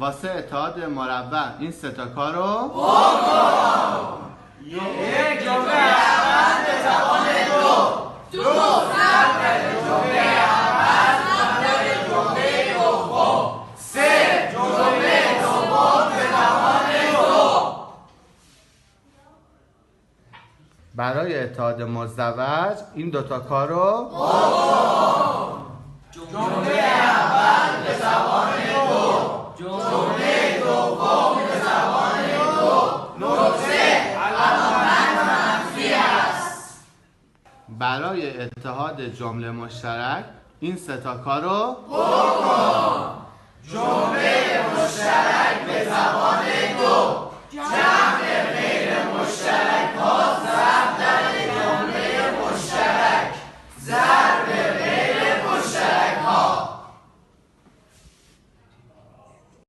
واسه اتحاد مربع این سه تا کارو بکن. یک جمله اول به زبان دو ضرب جمله اول ضرب جمله دوم. سه جمله دوم به زبان دو. برای اتحاد مزدوج این دوتا کارو بکن. جمله اول به زبان دو، جمله دوم به زبان دو. نکته علامت منفی است. برای اتحاد جمله مشترک این سه تا کارو بکن. جمله